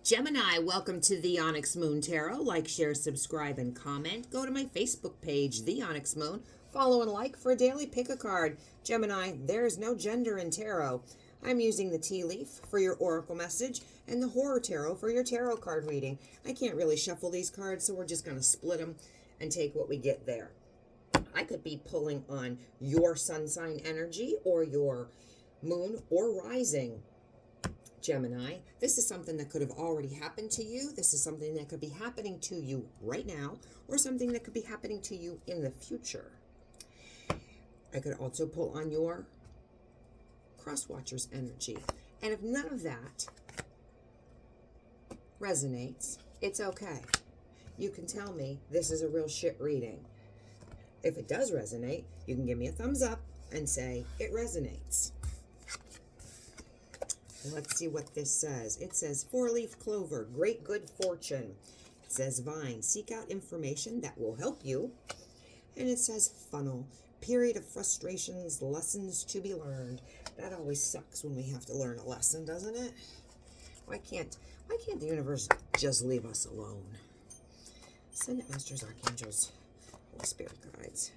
Gemini, welcome to the Onyx Moon Tarot. Like, share, subscribe, and comment. Go to my Facebook page, The Onyx Moon. Follow and like for a daily pick a card. Gemini, there's no gender in tarot. I'm using the tea leaf for your oracle message and the horror tarot for your tarot card reading. I can't really shuffle these cards, so we're just going to split them and take what we get there. I could be pulling on your sun sign energy or your moon or rising. Gemini, this is something that could have already happened to you. This is something that could be happening to you right now, or something that could be happening to you in the future. I could also pull on your cross watchers energy. And if none of that resonates, it's okay. You can tell me this is a real shit reading. If it does resonate, you can give me a thumbs up and say it resonates. Let's see what this says. It says 4-leaf clover, great good fortune. It says vine, seek out information that will help you. And it says funnel, period of frustrations, lessons to be learned. That always sucks when we have to learn a lesson, doesn't it? Why can't the universe just leave us alone? Send it, masters, archangels, Holy Spirit guides.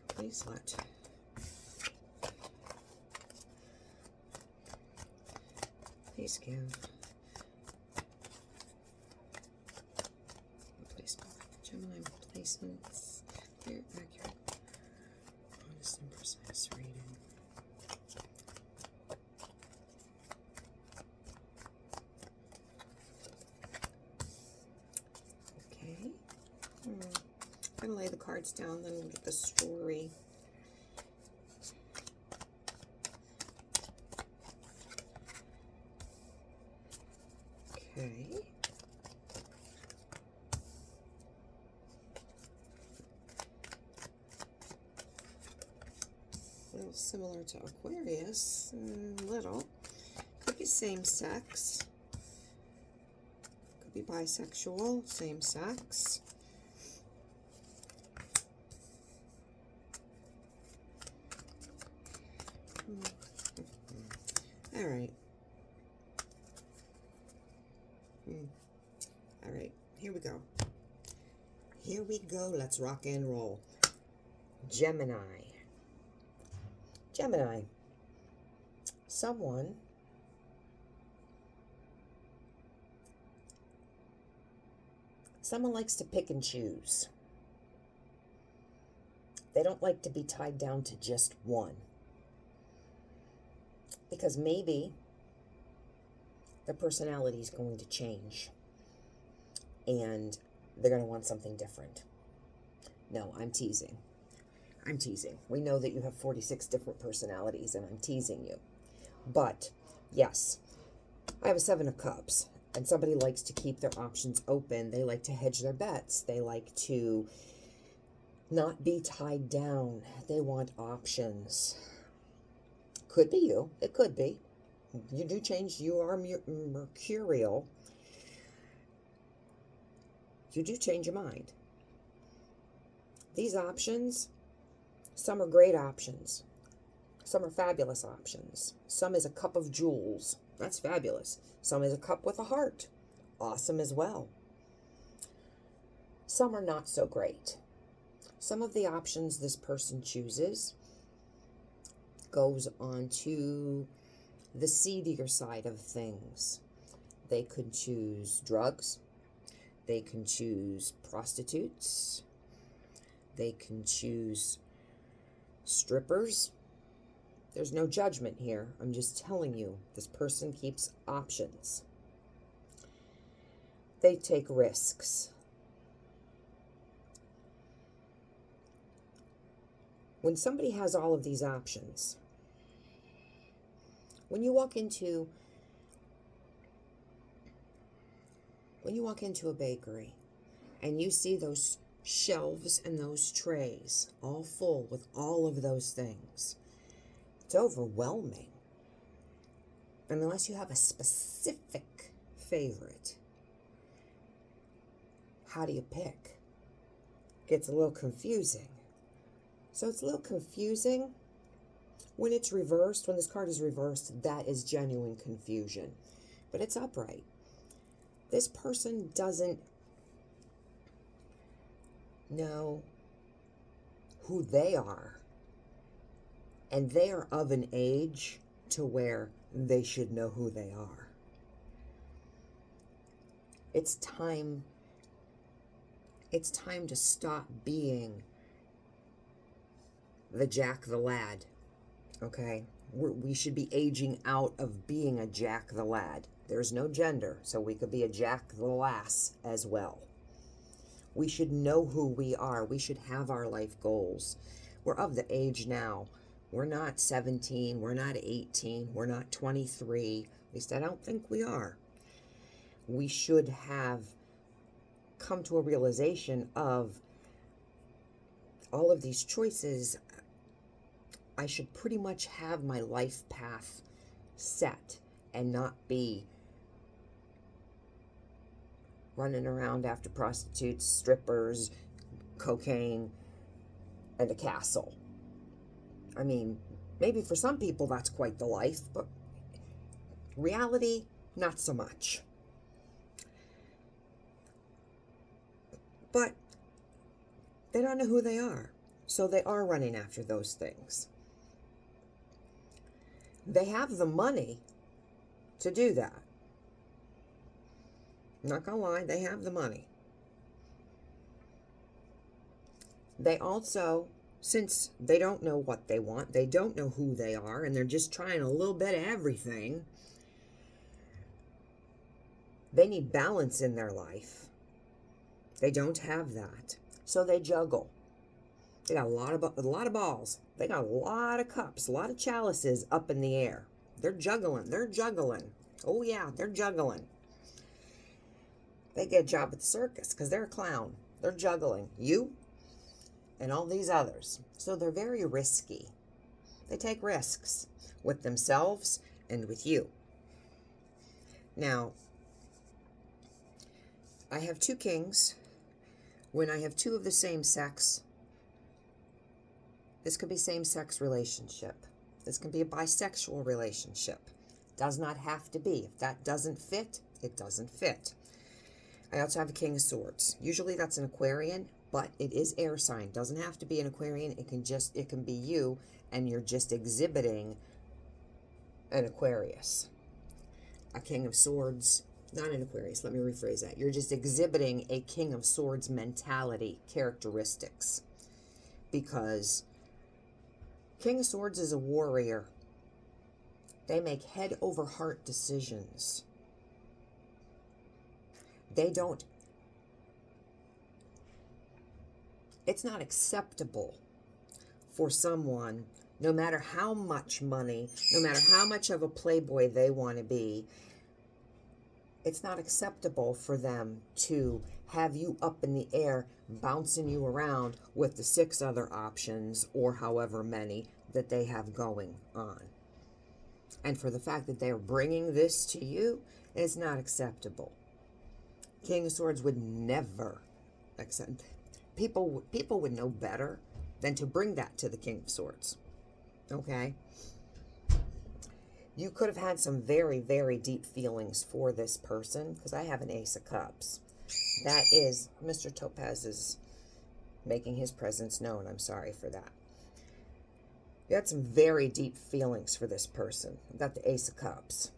Please let please give replacement. Gemini replacements. Clear, accurate, honest, and precise reading. Okay. I'm going to lay the cards down, then we'll get the story. Okay. A little similar to Aquarius, little. Could be same sex. Could be bisexual, same sex. All right. All right, here we go. Here we go. Let's rock and roll. Gemini. Gemini. Someone likes to pick and choose. They don't like to be tied down to just one. Because maybe their personality is going to change and they're going to want something different. No, I'm teasing. I'm teasing. We know that you have 46 different personalities and I'm teasing you. But yes, I have a 7 of Cups and somebody likes to keep their options open. They like to hedge their bets. They like to not be tied down. They want options. Could be you. It could be. You do change. You are mercurial. You do change your mind. These options, some are great options. Some are fabulous options. Some is a cup of jewels. That's fabulous. Some is a cup with a heart. Awesome as well. Some are not so great. Some of the options this person chooses goes on to the seedier side of things. They could choose drugs. They can choose prostitutes. They can choose strippers. There's no judgment here. I'm just telling you, this person keeps options. They take risks. When somebody has all of these options, when you walk into a bakery and you see those shelves and those trays all full with all of those things, it's overwhelming. And unless you have a specific favorite, how do you pick? It gets a little confusing. So it's a little confusing. When it's reversed, when this card is reversed, that is genuine confusion. but it's upright. This person doesn't know who they are, and they are of an age to where they should know who they are. It's time to stop being the Jack the Lad, okay? We should be aging out of being a Jack the Lad. There's no gender, so we could be a Jack the Lass as well. We should know who we are. We should have our life goals. We're of the age now. We're not 17, we're not 18, we're not 23. At least I don't think we are. We should have come to a realization of all of these choices. I should pretty much have my life path set and not be running around after prostitutes, strippers, cocaine, and a castle. I mean, maybe for some people that's quite the life, but reality, not so much. But they don't know who they are, so they are running after those things. They have the money to do that. I'm not gonna lie, they have the money. They also, since they don't know what they want, they don't know who they are, and they're just trying a little bit of everything, they need balance in their life. They don't have that, so they juggle. They got a lot of balls. They got a lot of cups, a lot of chalices up in the air. They're juggling. Oh yeah, they're juggling. They get a job at the circus because they're a clown. They're juggling you and all these others. So they're very risky. They take risks with themselves and with you. Now, I have two kings. When I have two of the same sex, this could be same-sex relationship. This can be a bisexual relationship. Does not have to be. If that doesn't fit, it doesn't fit. I also have a King of Swords. Usually that's an Aquarian, but it is air sign. Doesn't have to be an Aquarian. It can be you, and you're just exhibiting an Aquarius. A King of Swords, not an Aquarius. Let me rephrase that. You're just exhibiting a King of Swords mentality, characteristics, because King of Swords is a warrior. They make head over heart decisions. It's not acceptable for someone, no matter how much money, no matter how much of a playboy they want to be, it's not acceptable for them to have you up in the air, bouncing you around with the 6 other options or however many that they have going on. And for the fact that they're bringing this to you, it's not acceptable. King of Swords would never accept. People would know better than to bring that to the King of Swords. Okay? You could have had some very, very deep feelings for this person, because I have an Ace of Cups. That is, Mr. Topaz is making his presence known. I'm sorry for that. You had some very deep feelings for this person. I've got the Ace of Cups.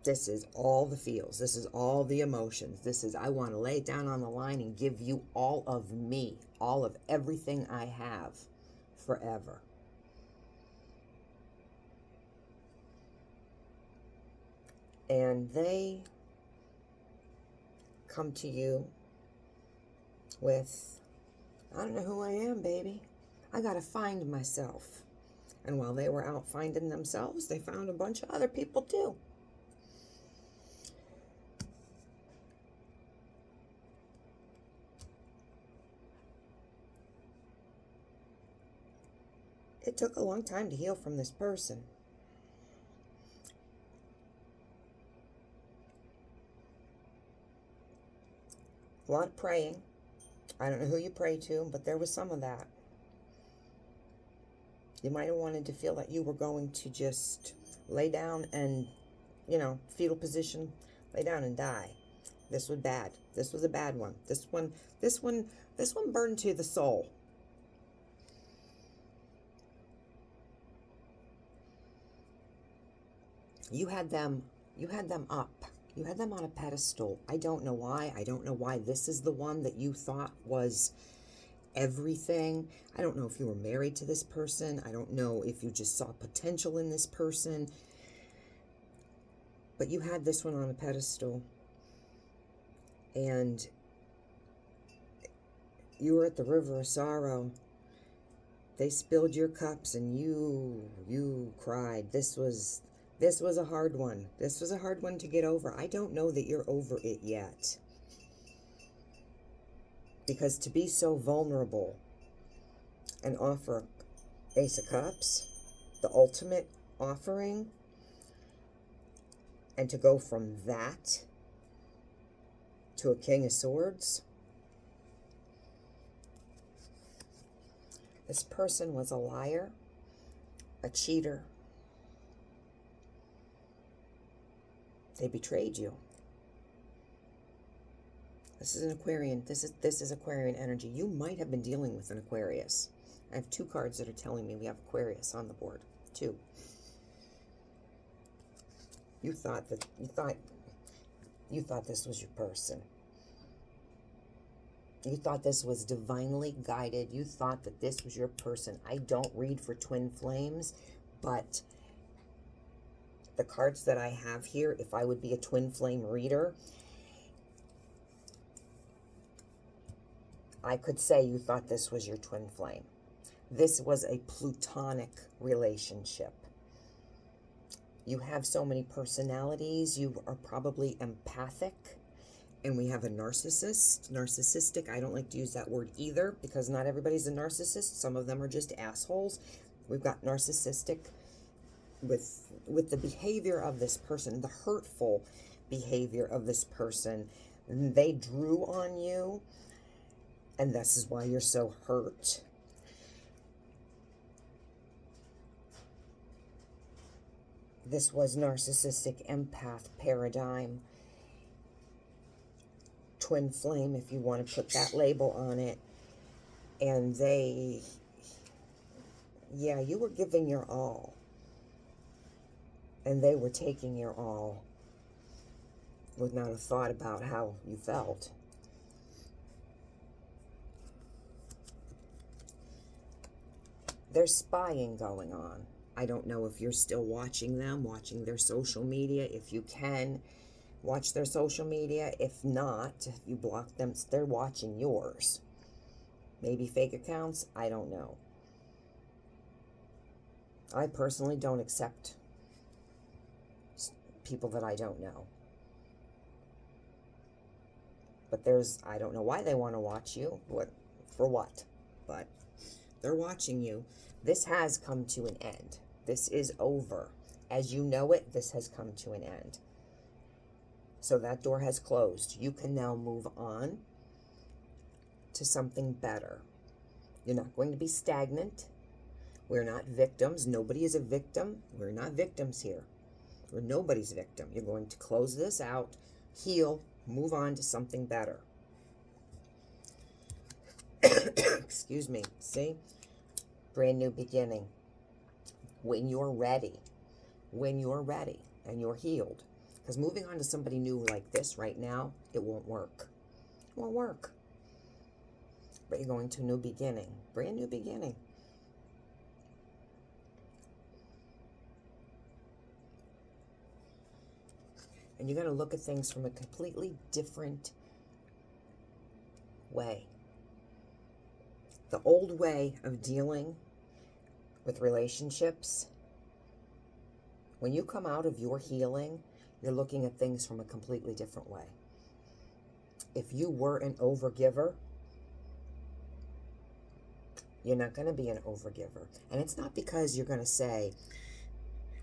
This is all the feels. This is all the emotions. This is, I want to lay it down on the line and give you all of me, all of everything I have forever. And they come to you with, I don't know who I am, baby. I got to find myself. And while they were out finding themselves, they found a bunch of other people too. It took a long time to heal from this person. A lot of praying. I don't know who you pray to, but there was some of that. You might have wanted to feel that you were going to just lay down and fetal position, lay down and die. This was bad. This was a bad one. This one burned to the soul. You had them up. You had them on a pedestal. I don't know why. I don't know why this is the one that you thought was everything. I don't know if you were married to this person. I don't know if you just saw potential in this person. But you had this one on a pedestal. And you were at the river of sorrow. They spilled your cups and you cried. This was a hard one. This was a hard one to get over. I don't know that you're over it yet. Because to be so vulnerable and offer Ace of Cups, the ultimate offering, and to go from that to a King of Swords, this person was a liar, a cheater. They betrayed you. This is an Aquarian. This is Aquarian energy. You might have been dealing with an Aquarius. I have 2 cards that are telling me we have Aquarius on the board. 2. You thought this was your person. You thought this was divinely guided. You thought that this was your person. I don't read for twin flames, but the cards that I have here, if I would be a twin flame reader, I could say you thought this was your twin flame. This was a plutonic relationship. You have so many personalities. You are probably empathic. And we have a narcissist. Narcissistic, I don't like to use that word either, because not everybody's a narcissist. Some of them are just assholes. We've got narcissistic with the behavior of this person, the hurtful behavior of this person. They drew on you, and this is why you're so hurt. This was narcissistic empath paradigm. Twin flame, if you want to put that label on it. And you were giving your all. And they were taking your all with not a thought about how you felt. There's spying going on. I don't know if you're still watching them, watching their social media. If you can, watch their social media. If not, if you block them, they're watching yours. Maybe fake accounts, I don't know. I personally don't accept people that I don't know. But I don't know why they want to watch you. For what? But they're watching you. This has come to an end. This is over. As you know it, this has come to an end. So that door has closed. You can now move on to something better. You're not going to be stagnant. We're not victims. Nobody is a victim. We're not victims here. We're nobody's victim. You're going to close this out, heal, move on to something better. Excuse me. See? Brand new beginning. When you're ready. When you're ready and you're healed. Because moving on to somebody new like this right now, it won't work. It won't work. But you're going to a new beginning. Brand new beginning. And you're going to look at things from a completely different way. The old way of dealing with relationships, when you come out of your healing, you're looking at things from a completely different way. If you were an overgiver, you're not going to be an overgiver. And it's not because you're going to say,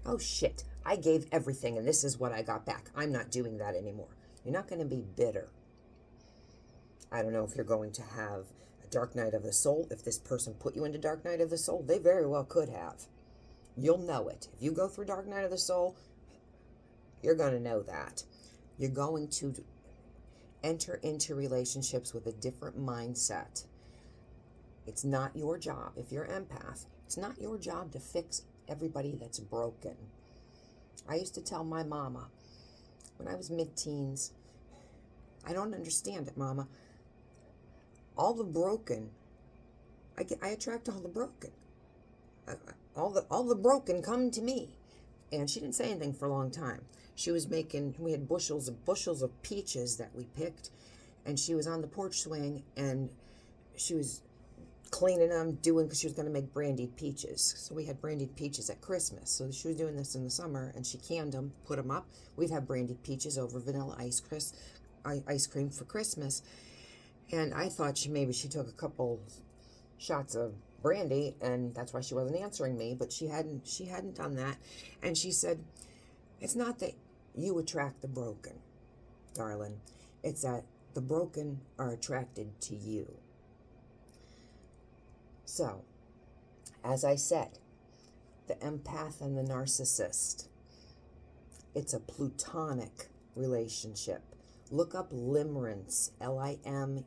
oh shit, I gave everything and this is what I got back. I'm not doing that anymore. You're not going to be bitter. I don't know if you're going to have a dark night of the soul. If this person put you into dark night of the soul, they very well could have. You'll know it. If you go through dark night of the soul, You're going to know that. You're going to enter into relationships with a different mindset. It's not your job. If you're empath, it's not your job to fix everybody that's broken. I used to tell my mama when I was mid-teens, I don't understand it, Mama. All the broken, I attract all the broken. All the broken come to me. And she didn't say anything for a long time. She was we had bushels of peaches that we picked, and she was on the porch swing, and she was cleaning them, because she was going to make brandied peaches. So we had brandied peaches at Christmas. So she was doing this in the summer, and she canned them, put them up. We'd have brandied peaches over vanilla ice cream for Christmas. And I thought maybe she took a couple shots of brandy, and that's why she wasn't answering me. But she hadn't done that. And she said, "It's not that you attract the broken, darling. It's that the broken are attracted to you." So, as I said, the empath and the narcissist, it's a plutonic relationship. Look up limerence, Limerenc.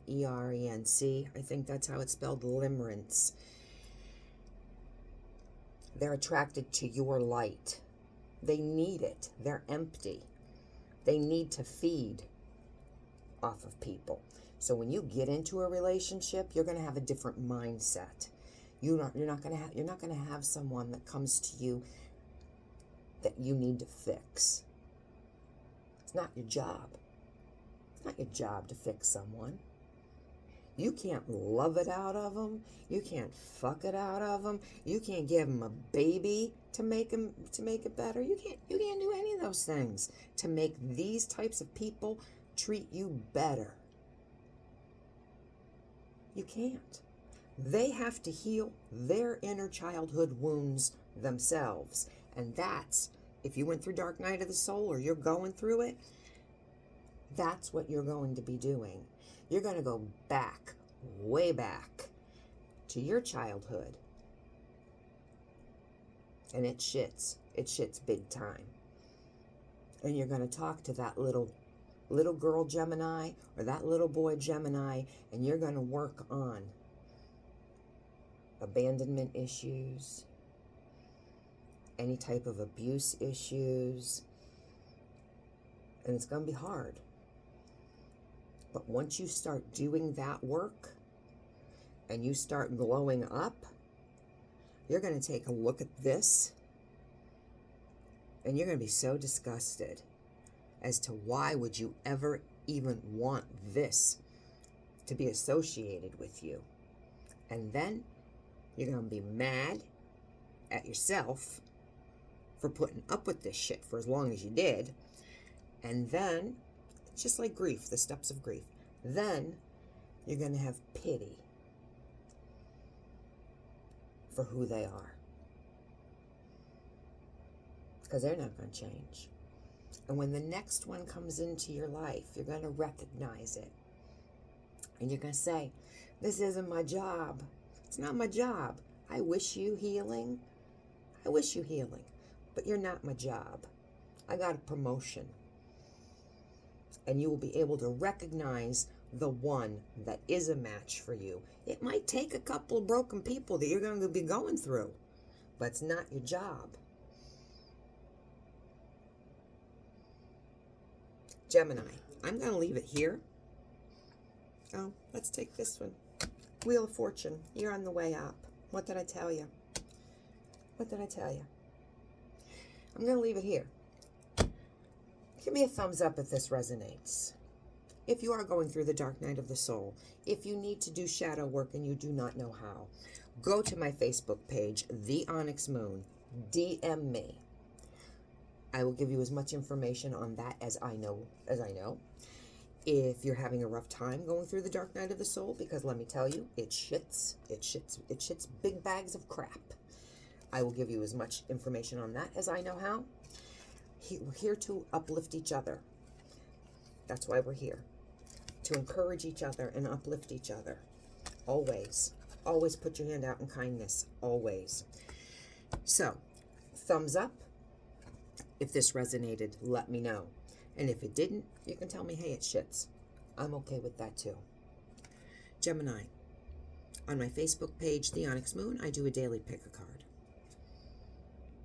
I think that's how it's spelled, limerence. They're attracted to your light. They need it. They're empty. They need to feed off of people. So when you get into a relationship, you're going to have a different mindset. You're not going to have someone that comes to you that you need to fix. It's not your job. It's not your job to fix someone. You can't love it out of them. You can't fuck it out of them. You can't give them a baby to make it better. You can't do any of those things to make these types of people treat you better. You can't. They have to heal their inner childhood wounds themselves. And that's, if you went through Dark Night of the Soul or you're going through it, that's what you're going to be doing. You're going to go back, way back to your childhood. And it shits. It shits big time. And you're going to talk to that little girl Gemini or that little boy Gemini, and you're going to work on abandonment issues, any type of abuse issues, and it's going to be hard. But once you start doing that work and you start glowing up, you're going to take a look at this and you're going to be so disgusted as to why would you ever even want this to be associated with you. And then you're going to be mad at yourself for putting up with this shit for as long as you did. And then, it's just like grief, the steps of grief. Then you're going to have pity for who they are. Because they're not going to change. And when the next one comes into your life, you're going to recognize it. And you're going to say, this isn't my job. It's not my job. I wish you healing. I wish you healing. But you're not my job. I got a promotion. And you will be able to recognize the one that is a match for you. It might take a couple of broken people that you're going to be going through, but it's not your job. Gemini, I'm going to leave it here. Oh, let's take this one. Wheel of Fortune, you're on the way up. What did I tell you? What did I tell you? I'm going to leave it here. Give me a thumbs up if this resonates. If you are going through the dark night of the soul, if you need to do shadow work and you do not know how, go to my Facebook page, The Onyx Moon. DM me. I will give you as much information on that as I know. If you're having a rough time going through the dark night of the soul, because let me tell you, it shits big bags of crap. I will give you as much information on that as I know how. We're here to uplift each other. That's why we're here. To encourage each other and uplift each other. Always. Always put your hand out in kindness. Always. So, thumbs up If this resonated, let me know. And if it didn't, you can tell me, hey, it shits. I'm okay with that too. Gemini, on my Facebook page, The Onyx Moon, I do a daily pick a card.